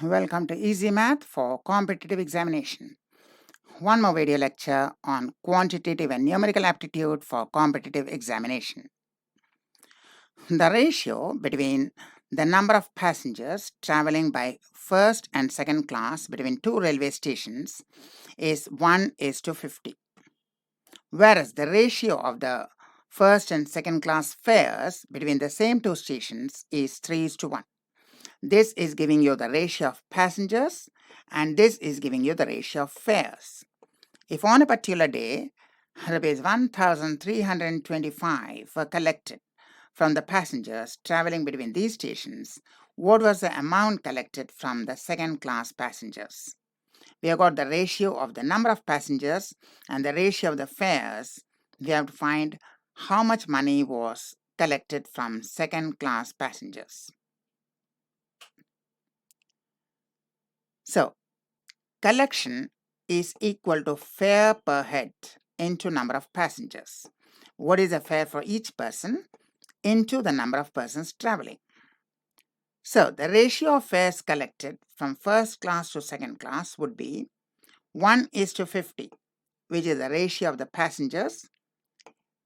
Welcome to Easy Math for competitive examination. One more video lecture on quantitative and numerical aptitude for competitive examination. The ratio between the number of passengers traveling by first and second class between two railway stations is 1:50, whereas the ratio of the first and second class fares between the same two stations is 3:1. This is giving you the ratio of passengers and this is giving you the ratio of fares. If on a particular day, Rs 1,325 were collected from the passengers traveling between these stations, what was the amount collected from the second class passengers? We have got the ratio of the number of passengers and the ratio of the fares. We have to find how much money was collected from second class passengers. So, collection is equal to fare per head into number of passengers. What is the fare for each person into the number of persons traveling? So, the ratio of fares collected from first class to second class would be 1:50, which is the ratio of the passengers,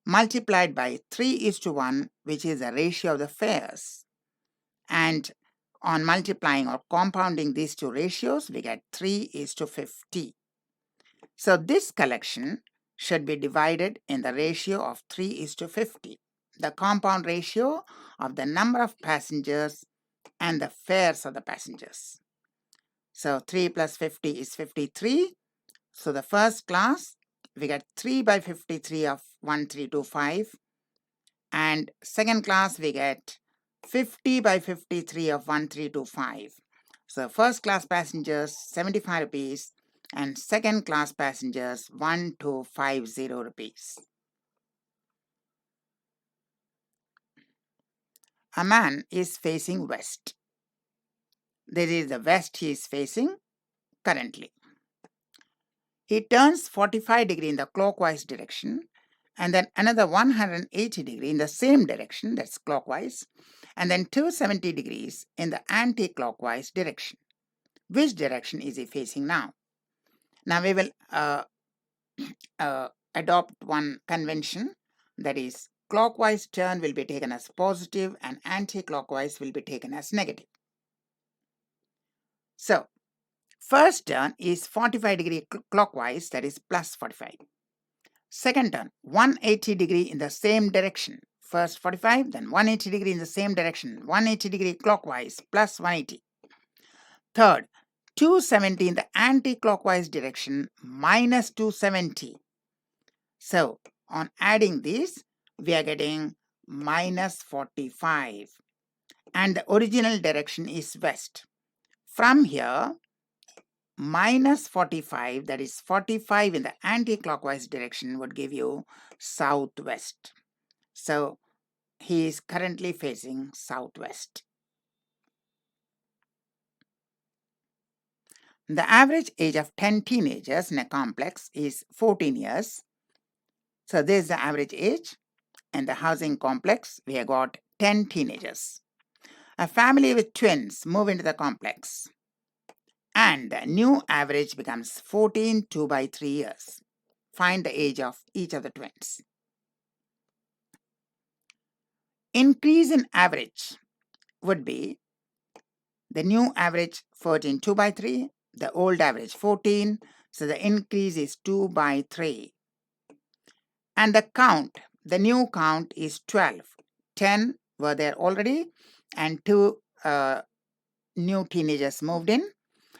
multiplied by 3:1, which is the ratio of the fares. And on multiplying or compounding these two ratios, we get 3:50. So this collection should be divided in the ratio of 3:50, the compound ratio of the number of passengers and the fares of the passengers. So 3 plus 50 is 53. So the first class, we get 3 by 53 of 1325. And second class, we get 50 by 53 of 1325. So first class passengers, 75 rupees. And second class passengers 1250 rupees. A man is facing west. This is the west he is facing currently. He turns 45 degrees in the clockwise direction and then another 180 degrees in the same direction, that's clockwise, and then 270 degrees in the anti-clockwise direction. Which direction is he facing now? Now we will adopt one convention, that is clockwise turn will be taken as positive and anti-clockwise will be taken as negative. So first turn is 45 degree clockwise, that is plus 45. Second turn 180 degree in the same direction. First 45, then 180 degree in the same direction, 180 degree clockwise plus 180. Third, 270 in the anti-clockwise direction minus 270. So on adding these, we are getting minus 45. And the original direction is west. From here, minus 45, that is 45 in the anti-clockwise direction, would give you southwest. So he is currently facing southwest. The average age of 10 teenagers in a complex is 14 years. So this is the average age. In the housing complex, we have got 10 teenagers. A family with twins move into the complex. And the new average becomes 14 2 by 3 years. Find the age of each of the twins. Increase in average would be the new average 14 2 by 3, the old average 14, so the increase is 2 by 3. And the count, the new count is 12. 10 were there already and 2 new teenagers moved in.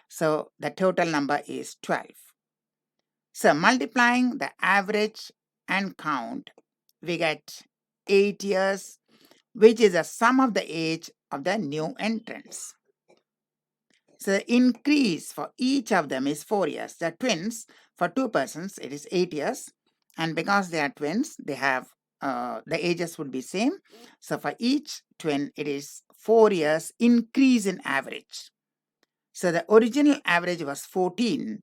So the total number is 12. So multiplying the average and count, we get 8 years, which is the sum of the age of the new entrants. So the increase for each of them is 4 years. The twins, for 2 persons, it is 8 years. And because they are twins, they have the ages would be same. So for each twin, it is 4 years increase in average. So the original average was 14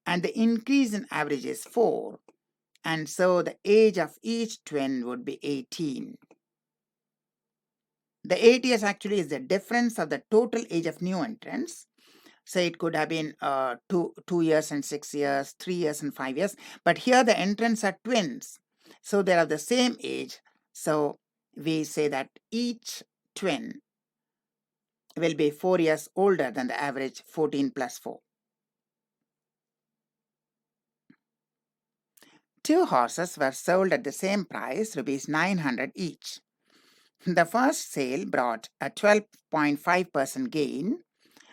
and the increase in average is 4. And so the age of each twin would be 18. The 8 years actually is the difference of the total age of new entrants Say it could have been 2 years and 6 years, 3 years and 5 years. But here the entrants are twins. So they are the same age. So we say that each twin will be 4 years older than the average 14 plus 4. 2 horses were sold at the same price, rupees 900 each. The first sale brought a 12.5% gain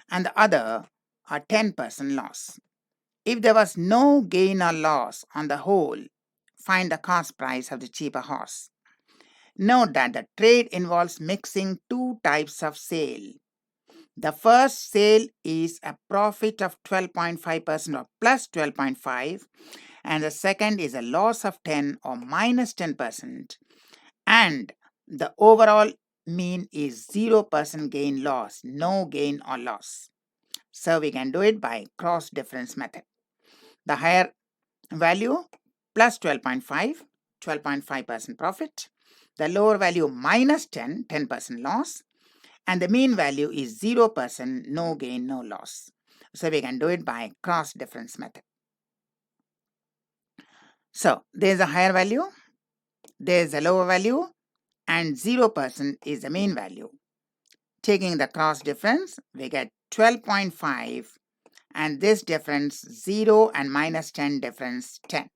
and the other a 10% loss. If there was no gain or loss on the whole, find the cost price of the cheaper horse. Note that the trade involves mixing two types of sale. The first sale is a profit of 12.5% or plus 12.5, and the second is a loss of 10 or minus 10%, and the overall mean is 0% gain loss, no gain or loss. So we can do it by cross difference method. The higher value plus 12.5, 12.5% profit. The lower value minus 10, 10% loss. And the mean value is 0%, no gain, no loss. So we can do it by cross difference method. So there is a higher value, there is a lower value, and 0% is the mean value. Taking the cross difference, we get 12.5, and this difference 0 and minus 10 difference 10.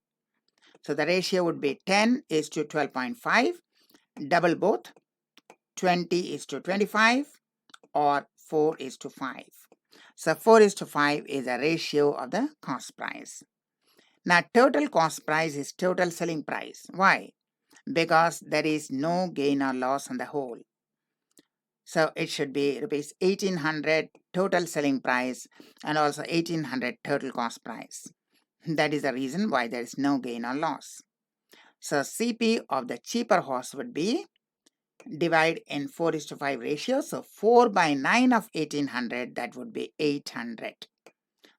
So the ratio would be 10 is to 12.5, double both, 20 is to 25, or 4 is to 5. So 4 is to 5 is a ratio of the cost price. Now total cost price is total selling price. Why? Because there is no gain or loss on the whole. So it should be rupees 1800 total selling price and also 1800 total cost price. That is the reason why there is no gain or loss. So CP of the cheaper horse would be divide in 4 is to 5 ratio. So 4 by 9 of 1800, that would be 800.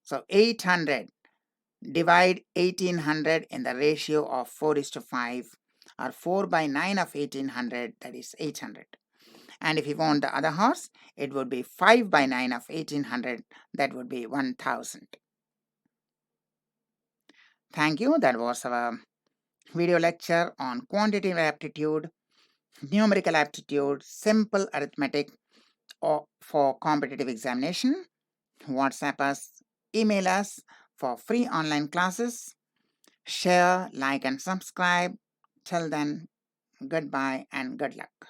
So 800 divide 1800 in the ratio of 4 is to 5, or 4 by 9 of 1800, that is 800. And if you want the other horse, it would be 5 by 9 of 1800, that would be 1000. Thank you. That was our video lecture on quantitative aptitude, numerical aptitude, simple arithmetic for competitive examination. WhatsApp us, email us for free online classes. Share, like, and subscribe. Till then, goodbye and good luck.